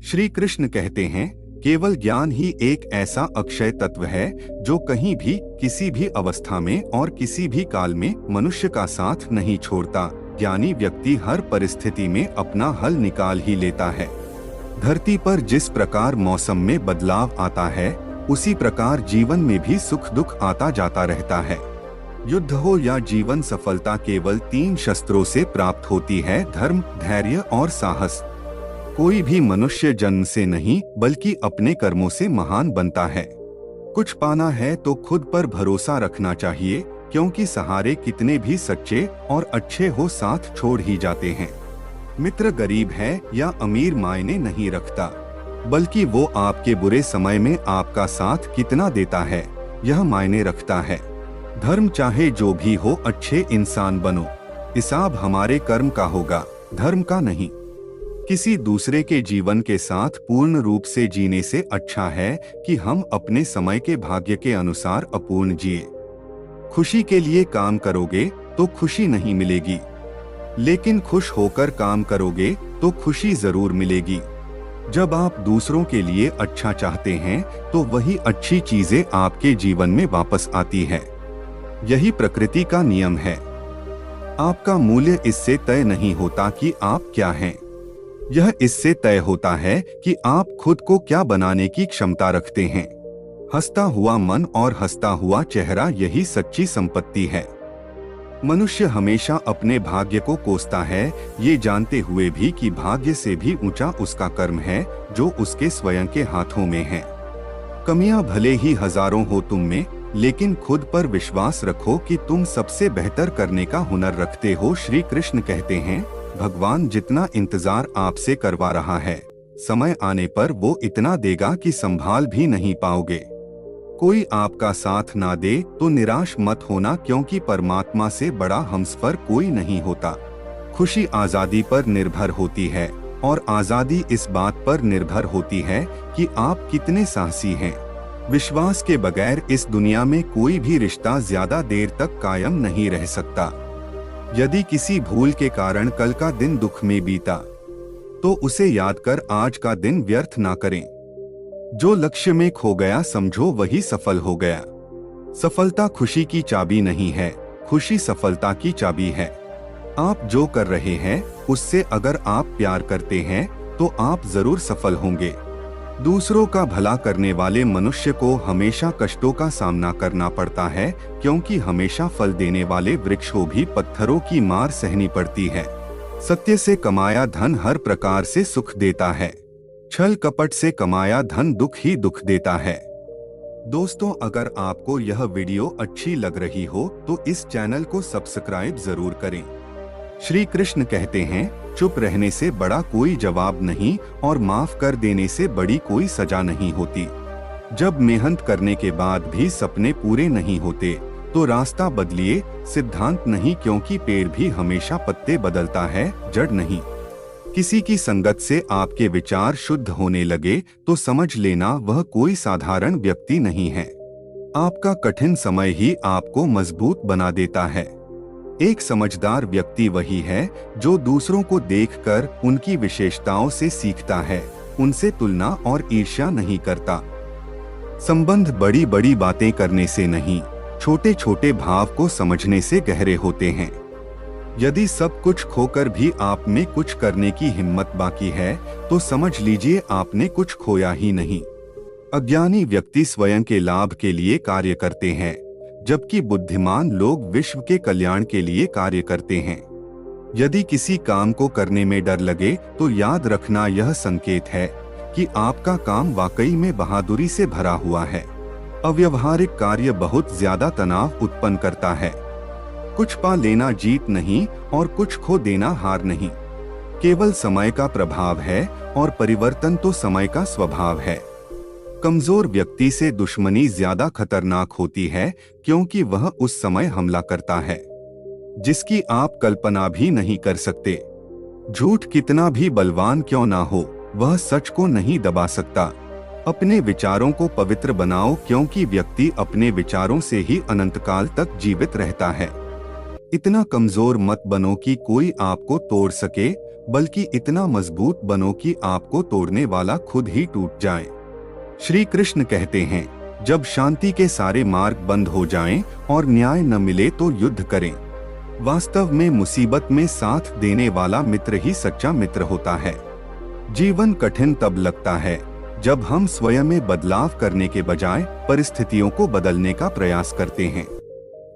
श्री कृष्ण कहते हैं, केवल ज्ञान ही एक ऐसा अक्षय तत्व है जो कहीं भी, किसी भी अवस्था में और किसी भी काल में मनुष्य का साथ नहीं छोड़ता। ज्ञानी व्यक्ति हर परिस्थिति में अपना हल निकाल ही लेता है। धरती पर जिस प्रकार मौसम में बदलाव आता है, उसी प्रकार जीवन में भी सुख दुख आता जाता रहता है। युद्ध हो या जीवन सफलता केवल 3 शस्त्रों से प्राप्त होती है: धर्म, धैर्य और साहस। कोई भी मनुष्य जन्म से नहीं बल्कि अपने कर्मों से महान बनता है। कुछ पाना है तो खुद पर भरोसा रखना चाहिए, क्योंकि सहारे कितने भी सच्चे और अच्छे हो साथ छोड़ ही जाते हैं। मित्र गरीब है या अमीर मायने नहीं रखता, बल्कि वो आपके बुरे समय में आपका साथ कितना देता है यह मायने रखता है। धर्म चाहे जो भी हो, अच्छे इंसान बनो। हिसाब हमारे कर्म का होगा, धर्म का नहीं। किसी दूसरे के जीवन के साथ पूर्ण रूप से जीने से अच्छा है कि हम अपने समय के भाग्य के अनुसार अपूर्ण जिए। खुशी के लिए काम करोगे तो खुशी नहीं मिलेगी, लेकिन खुश होकर काम करोगे तो खुशी जरूर मिलेगी। जब आप दूसरों के लिए अच्छा चाहते हैं तो वही अच्छी चीजें आपके जीवन में वापस आती है। यही प्रकृति का नियम है। आपका मूल्य इससे तय नहीं होता कि आप क्या हैं। यह इससे तय होता है कि आप खुद को क्या बनाने की क्षमता रखते हैं। हंसता हुआ मन और हंसता हुआ चेहरा, यही सच्ची संपत्ति है। मनुष्य हमेशा अपने भाग्य को कोसता है, ये जानते हुए भी कि भाग्य से भी ऊंचा उसका कर्म है जो उसके स्वयं के हाथों में है। कमियां भले ही हजारों हो तुम में, लेकिन खुद पर विश्वास रखो कि तुम सबसे बेहतर करने का हुनर रखते हो। श्री कृष्ण कहते हैं, भगवान जितना इंतजार आपसे करवा रहा है, समय आने पर वो इतना देगा कि संभाल भी नहीं पाओगे। कोई आपका साथ ना दे तो निराश मत होना, क्योंकि परमात्मा से बड़ा हमसफर कोई नहीं होता। खुशी आजादी पर निर्भर होती है और आजादी इस बात पर निर्भर होती है कि आप कितने साहसी हैं। विश्वास के बगैर इस दुनिया में कोई भी रिश्ता ज्यादा देर तक कायम नहीं रह सकता। यदि किसी भूल के कारण कल का दिन दुख में बीता, तो उसे याद कर आज का दिन व्यर्थ ना करें। जो लक्ष्य में खो गया समझो वही सफल हो गया। सफलता खुशी की चाबी नहीं है, खुशी सफलता की चाबी है। आप जो कर रहे हैं उससे अगर आप प्यार करते हैं तो आप जरूर सफल होंगे। दूसरों का भला करने वाले मनुष्य को हमेशा कष्टों का सामना करना पड़ता है, क्योंकि हमेशा फल देने वाले वृक्षों भी पत्थरों की मार सहनी पड़ती है। सत्य से कमाया धन हर प्रकार से सुख देता है, छल कपट से कमाया धन दुख ही दुख देता है। दोस्तों, अगर आपको यह वीडियो अच्छी लग रही हो तो इस चैनल को सब्सक्राइब जरूर करें। श्री कृष्ण कहते हैं, चुप रहने से बड़ा कोई जवाब नहीं और माफ कर देने से बड़ी कोई सजा नहीं होती। जब मेहनत करने के बाद भी सपने पूरे नहीं होते तो रास्ता बदलिए, सिद्धांत नहीं, क्योंकि पेड़ भी हमेशा पत्ते बदलता है, जड़ नहीं। किसी की संगत से आपके विचार शुद्ध होने लगे तो समझ लेना वह कोई साधारण व्यक्ति नहीं है। आपका कठिन समय ही आपको मजबूत बना देता है। एक समझदार व्यक्ति वही है जो दूसरों को देखकर उनकी विशेषताओं से सीखता है, उनसे तुलना और ईर्ष्या नहीं करता। संबंध बड़ी बड़ी बातें करने से नहीं, छोटे छोटे भाव को समझने से गहरे होते हैं। यदि सब कुछ खोकर भी आप में कुछ करने की हिम्मत बाकी है तो समझ लीजिए आपने कुछ खोया ही नहीं। अज्ञानी व्यक्ति स्वयं के लाभ के लिए कार्य करते हैं, जबकि बुद्धिमान लोग विश्व के कल्याण के लिए कार्य करते हैं। यदि किसी काम को करने में डर लगे तो याद रखना यह संकेत है कि आपका काम वाकई में बहादुरी से भरा हुआ है। अव्यवहारिक कार्य बहुत ज्यादा तनाव उत्पन्न करता है। कुछ पा लेना जीत नहीं और कुछ खो देना हार नहीं। केवल समय का प्रभाव है और परिवर्तन तो समय का स्वभाव है। कमजोर व्यक्ति से दुश्मनी ज्यादा खतरनाक होती है, क्योंकि वह उस समय हमला करता है जिसकी आप कल्पना भी नहीं कर सकते। झूठ कितना भी बलवान क्यों ना हो, वह सच को नहीं दबा सकता। अपने विचारों को पवित्र बनाओ, क्योंकि व्यक्ति अपने विचारों से ही अनंतकाल तक जीवित रहता है। इतना कमजोर मत बनो कि कोई आपको तोड़ सके, बल्कि इतना मजबूत बनो कि आपको तोड़ने वाला खुद ही टूट जाए। श्री कृष्ण कहते हैं, जब शांति के सारे मार्ग बंद हो जाएं और न्याय न मिले तो युद्ध करें। वास्तव में मुसीबत में साथ देने वाला मित्र ही सच्चा मित्र होता है। जीवन कठिन तब लगता है जब हम स्वयं में बदलाव करने के बजाय परिस्थितियों को बदलने का प्रयास करते हैं।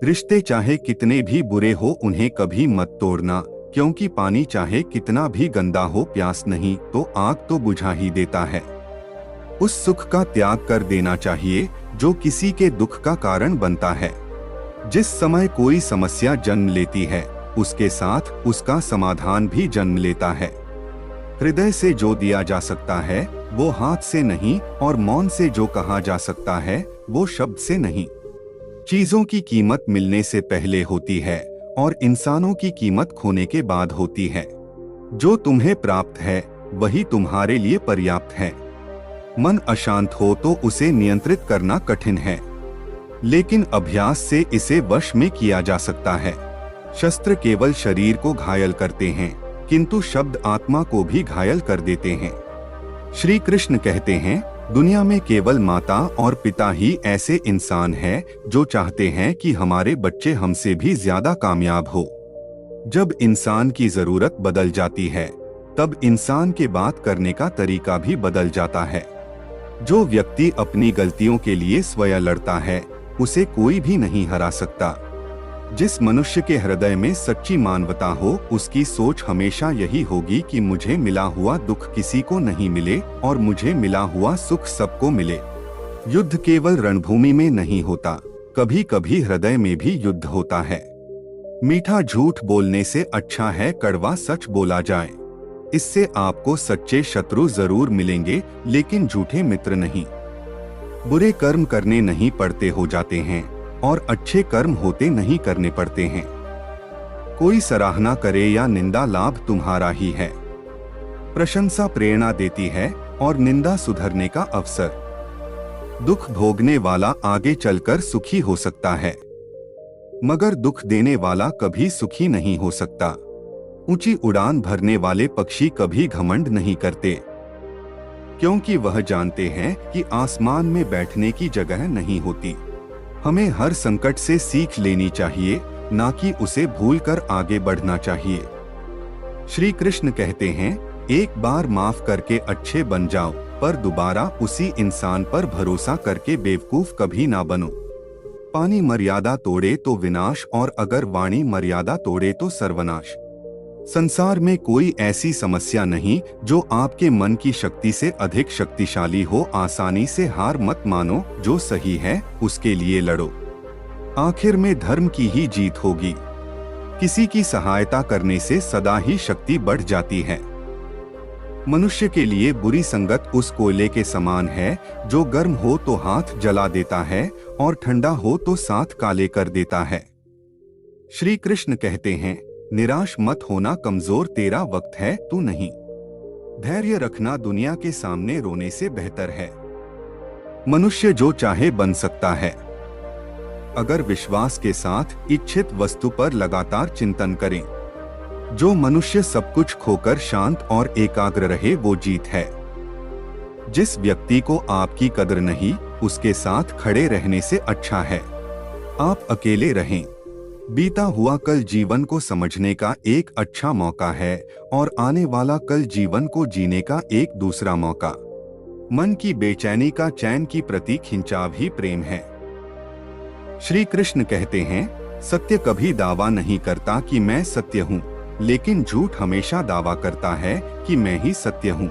रिश्ते चाहे कितने भी बुरे हो उन्हें कभी मत तोड़ना, क्योंकि पानी चाहे कितना भी गंदा हो प्यास नहीं तो आग तो बुझा ही देता है। उस सुख का त्याग कर देना चाहिए जो किसी के दुख का कारण बनता है। जिस समय कोई समस्या जन्म लेती है उसके साथ उसका समाधान भी जन्म लेता है। हृदय से जो दिया जा सकता है वो हाथ से नहीं, और मौन से जो कहा जा सकता है वो शब्द से नहीं। चीजों की कीमत मिलने से पहले होती है और इंसानों की कीमत खोने के बाद होती है। जो तुम्हें प्राप्त है वही तुम्हारे लिए पर्याप्त है। मन अशांत हो तो उसे नियंत्रित करना कठिन है, लेकिन अभ्यास से इसे वश में किया जा सकता है। शस्त्र केवल शरीर को घायल करते हैं, किंतु शब्द आत्मा को भी घायल कर देते हैं। श्री कृष्ण कहते हैं, दुनिया में केवल माता और पिता ही ऐसे इंसान हैं जो चाहते हैं कि हमारे बच्चे हमसे भी ज्यादा कामयाब हो। जब इंसान की जरूरत बदल जाती है तब इंसान के बात करने का तरीका भी बदल जाता है। जो व्यक्ति अपनी गलतियों के लिए स्वयं लड़ता है उसे कोई भी नहीं हरा सकता। जिस मनुष्य के हृदय में सच्ची मानवता हो उसकी सोच हमेशा यही होगी कि मुझे मिला हुआ दुख किसी को नहीं मिले और मुझे मिला हुआ सुख सबको मिले। युद्ध केवल रणभूमि में नहीं होता, कभी कभी हृदय में भी युद्ध होता है। मीठा झूठ बोलने से अच्छा है कड़वा सच बोला जाए। इससे आपको सच्चे शत्रु जरूर मिलेंगे लेकिन झूठे मित्र नहीं। बुरे कर्म करने नहीं पड़ते हो जाते हैं और अच्छे कर्म होते नहीं करने पड़ते हैं। कोई सराहना करे या निंदा लाभ तुम्हारा ही है। प्रशंसा प्रेरणा देती है और निंदा सुधरने का अवसर। दुख भोगने वाला आगे चलकर सुखी हो सकता है, मगर दुख देने वाला कभी सुखी नहीं हो सकता। ऊंची उड़ान भरने वाले पक्षी कभी घमंड नहीं करते, क्योंकि वह जानते हैं कि आसमान में बैठने की जगह नहीं होती। हमें हर संकट से सीख लेनी चाहिए, ना कि उसे भूलकर आगे बढ़ना चाहिए। श्री कृष्ण कहते हैं, एक बार माफ करके अच्छे बन जाओ, पर दोबारा उसी इंसान पर भरोसा करके बेवकूफ कभी ना बनो। पानी मर्यादा तोड़े तो विनाश, और अगर वाणी मर्यादा तोड़े तो सर्वनाश। संसार में कोई ऐसी समस्या नहीं जो आपके मन की शक्ति से अधिक शक्तिशाली हो। आसानी से हार मत मानो, जो सही है उसके लिए लड़ो। आखिर में धर्म की ही जीत होगी। किसी की सहायता करने से सदा ही शक्ति बढ़ जाती है। मनुष्य के लिए बुरी संगत उस कोयले के समान है जो गर्म हो तो हाथ जला देता है और ठंडा हो तो साथ काले कर देता है। श्री कृष्ण कहते हैं, निराश मत होना कमजोर, तेरा वक्त है तू नहीं। धैर्य रखना दुनिया के सामने रोने से बेहतर है। मनुष्य जो चाहे बन सकता है, अगर विश्वास के साथ इच्छित वस्तु पर लगातार चिंतन करें। जो मनुष्य सब कुछ खोकर शांत और एकाग्र रहे वो जीत है। जिस व्यक्ति को आपकी कदर नहीं, उसके साथ खड़े रहने से अच्छा है आप अकेले रहें। बीता हुआ कल जीवन को समझने का एक अच्छा मौका है और आने वाला कल जीवन को जीने का एक दूसरा मौका। मन की बेचैनी का चैन की प्रतीक खिंचाव ही प्रेम है। श्री कृष्ण कहते हैं, सत्य कभी दावा नहीं करता कि मैं सत्य हूँ, लेकिन झूठ हमेशा दावा करता है कि मैं ही सत्य हूँ।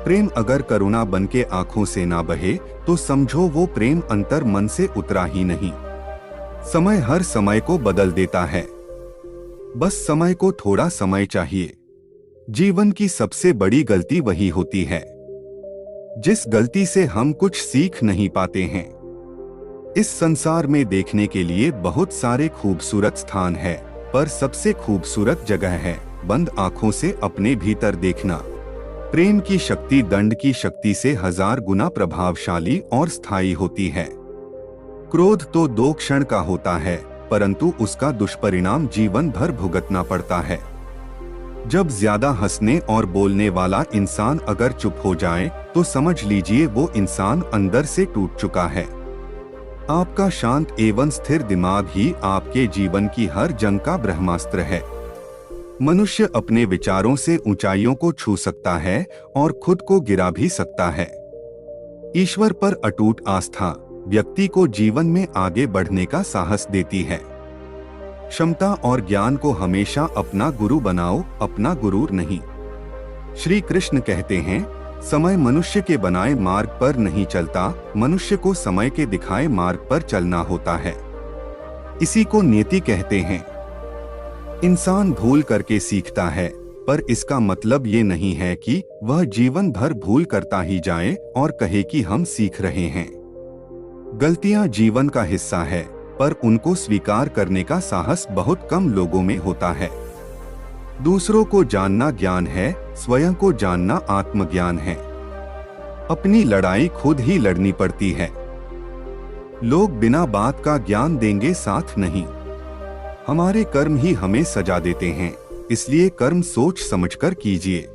प्रेम अगर करुणा बन के आंखों से ना बहे तो समझो वो प्रेम अंतर मन से उतरा ही नहीं। समय हर समय को बदल देता है, बस समय को थोड़ा समय चाहिए। जीवन की सबसे बड़ी गलती वही होती है जिस गलती से हम कुछ सीख नहीं पाते हैं। इस संसार में देखने के लिए बहुत सारे खूबसूरत स्थान है, पर सबसे खूबसूरत जगह है बंद आंखों से अपने भीतर देखना। प्रेम की शक्ति दंड की शक्ति से 1000 गुना प्रभावशाली और स्थायी होती है। क्रोध तो 2 क्षण का होता है, परंतु उसका दुष्परिणाम जीवन भर भुगतना पड़ता है। जब ज्यादा हंसने और बोलने वाला इंसान अगर चुप हो जाए तो समझ लीजिए वो इंसान अंदर से टूट चुका है। आपका शांत एवं स्थिर दिमाग ही आपके जीवन की हर जंग का ब्रह्मास्त्र है। मनुष्य अपने विचारों से ऊंचाइयों को छू सकता है और खुद को गिरा भी सकता है। ईश्वर पर अटूट आस्था व्यक्ति को जीवन में आगे बढ़ने का साहस देती है। क्षमता और ज्ञान को हमेशा अपना गुरु बनाओ, अपना गुरूर नहीं। श्री कृष्ण कहते हैं, समय मनुष्य के बनाए मार्ग पर नहीं चलता, मनुष्य को समय के दिखाए मार्ग पर चलना होता है। इसी को नियति कहते हैं। इंसान भूल करके सीखता है, पर इसका मतलब ये नहीं है कि वह जीवन भर भूल करता ही जाए और कहे कि हम सीख रहे हैं। गलतियां जीवन का हिस्सा है, पर उनको स्वीकार करने का साहस बहुत कम लोगों में होता है। दूसरों को जानना ज्ञान है, स्वयं को जानना आत्मज्ञान है। अपनी लड़ाई खुद ही लड़नी पड़ती है। लोग बिना बात का ज्ञान देंगे, साथ नहीं। हमारे कर्म ही हमें सजा देते हैं, इसलिए कर्म सोच समझकर कीजिए।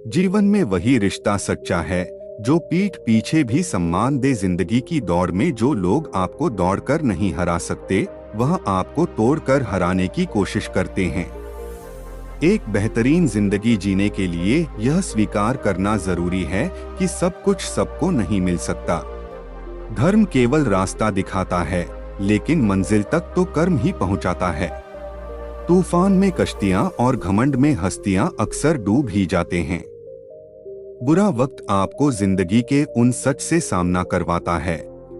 जीवन में वही रिश्ता सच्चा है जो पीठ पीछे भी सम्मान दे। जिंदगी की दौड़ में जो लोग आपको दौड़कर नहीं हरा सकते, वह आपको तोड़कर हराने की कोशिश करते हैं। एक बेहतरीन जिंदगी जीने के लिए यह स्वीकार करना जरूरी है कि सब कुछ सबको नहीं मिल सकता। धर्म केवल रास्ता दिखाता है, लेकिन मंजिल तक तो कर्म ही पहुंचाता है। तूफान में कश्तियां और घमंड में हस्तियां अक्सर डूब ही जाते हैं। बुरा वक्त आपको जिंदगी के उन सच से सामना करवाता है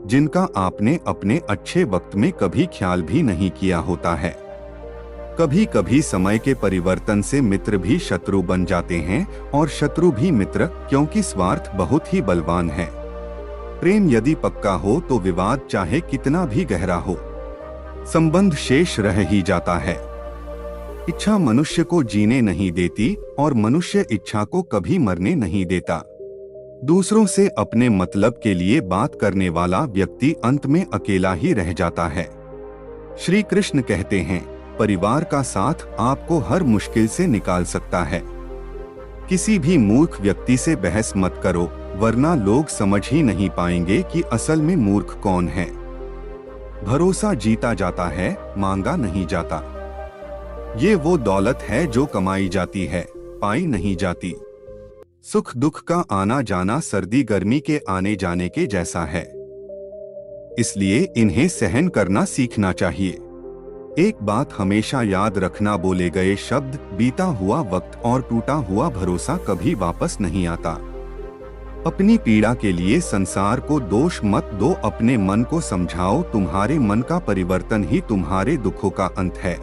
जिनका आपने अपने अच्छे वक्त में कभी ख्याल भी नहीं किया होता है। कभी कभी समय के परिवर्तन से मित्र भी शत्रु बन जाते हैं और शत्रु भी मित्र, क्योंकि स्वार्थ बहुत ही बलवान है। प्रेम यदि पक्का हो तो विवाद चाहे कितना भी गहरा हो, संबंध शेष रह ही जाता है। इच्छा मनुष्य को जीने नहीं देती और मनुष्य इच्छा को कभी मरने नहीं देता। दूसरों से अपने मतलब के लिए बात करने वाला व्यक्ति अंत में अकेला ही रह जाता है। श्री कृष्ण कहते हैं, परिवार का साथ आपको हर मुश्किल से निकाल सकता है। किसी भी मूर्ख व्यक्ति से बहस मत करो, वरना लोग समझ ही नहीं पाएंगे कि असल में मूर्ख कौन है। भरोसा जीता जाता है, मांगा नहीं जाता। ये वो दौलत है जो कमाई जाती है, पाई नहीं जाती। सुख दुख का आना जाना सर्दी गर्मी के आने जाने के जैसा है, इसलिए इन्हें सहन करना सीखना चाहिए। एक बात हमेशा याद रखना, बोले गए शब्द, बीता हुआ वक्त और टूटा हुआ भरोसा कभी वापस नहीं आता। अपनी पीड़ा के लिए संसार को दोष मत दो, अपने मन को समझाओ। तुम्हारे मन का परिवर्तन ही तुम्हारे दुखों का अंत है।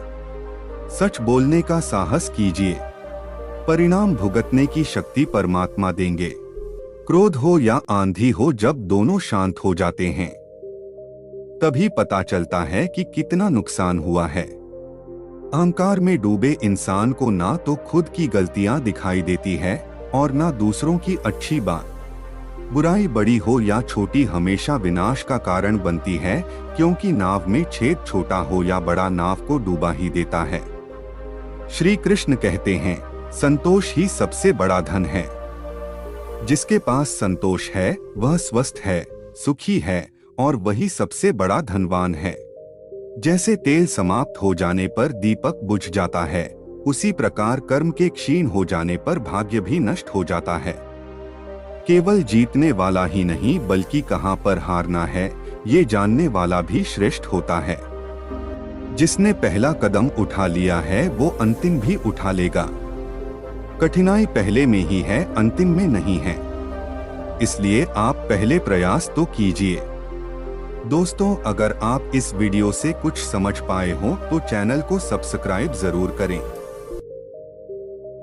सच बोलने का साहस कीजिए, परिणाम भुगतने की शक्ति परमात्मा देंगे। क्रोध हो या आंधी हो, जब दोनों शांत हो जाते हैं तभी पता चलता है कि कितना नुकसान हुआ है। अहंकार में डूबे इंसान को ना तो खुद की गलतियां दिखाई देती है और ना दूसरों की अच्छी बात। बुराई बड़ी हो या छोटी हमेशा विनाश का कारण बनती है, क्योंकि नाव में छेद छोटा हो या बड़ा, नाव को डूबा ही देता है। श्री कृष्ण कहते हैं, संतोष ही सबसे बड़ा धन है। जिसके पास संतोष है वह स्वस्थ है, सुखी है और वही सबसे बड़ा धनवान है। जैसे तेल समाप्त हो जाने पर दीपक बुझ जाता है, उसी प्रकार कर्म के क्षीण हो जाने पर भाग्य भी नष्ट हो जाता है। केवल जीतने वाला ही नहीं बल्कि कहां पर हारना है, ये जानने वाला भी श्रेष्ठ होता है। जिसने पहला कदम उठा लिया है वो अंतिम भी उठा लेगा। कठिनाई पहले में ही है, अंतिम में नहीं है। इसलिए आप पहले प्रयास तो कीजिए। दोस्तों, अगर आप इस वीडियो से कुछ समझ पाए हो तो चैनल को सब्सक्राइब जरूर करें।